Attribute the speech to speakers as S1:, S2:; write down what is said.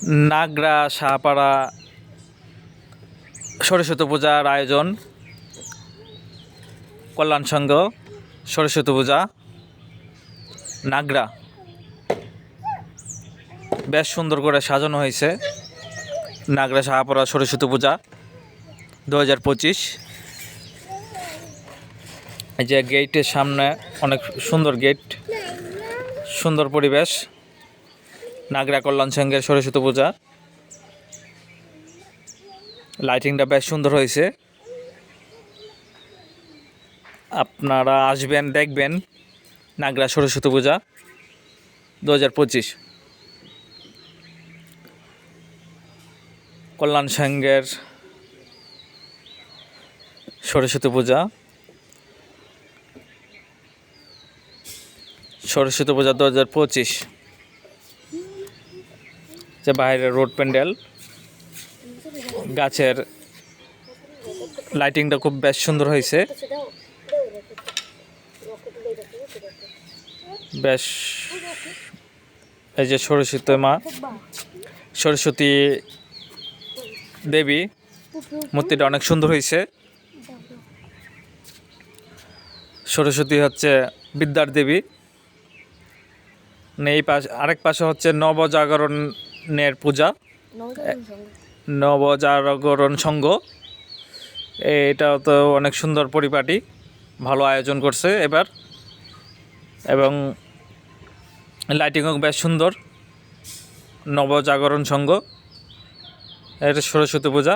S1: নাগরা শাহপাড়া সরস্বতী পূজার আয়োজন, কল্যাণ সংঘ সরস্বতী পূজা নাগরা বেশ সুন্দর করে সাজানো হয়েছে। নাগরা শাহপাড়া সরস্বতী পূজা 2025। এই যে গেটের সামনে অনেক সুন্দর গেট, সুন্দর পরিবেশ। নাগরা কল্যাণ সংঘের সরস্বতী পূজা, লাইটিংটা বেশ সুন্দর হয়েছে। আপনারা আসবেন, দেখবেন নাগরা সরস্বতী পূজা 2025। কল্যাণ সংঘের সরস্বতী পূজা 2025। যে বাইরের রোড প্যান্ডেল, গাছের লাইটিংটা খুব বেশ সুন্দর হয়েছে। বেশ এই যে সরস্বতী দেবী মূর্তিটা অনেক সুন্দর হয়েছে। সরস্বতী হচ্ছে বিদ্যার দেবী। এই পাশে আরেক পাশে হচ্ছে নবজাগরণের পূজা, নবজাগরণ সংঘ। এটাও তো অনেক সুন্দর পরিপাটি, ভালো আয়োজন করছে এবার, এবং লাইটিংও বেশ সুন্দর। নবজাগরণ সংঘ, এটা সরস্বতী পূজা।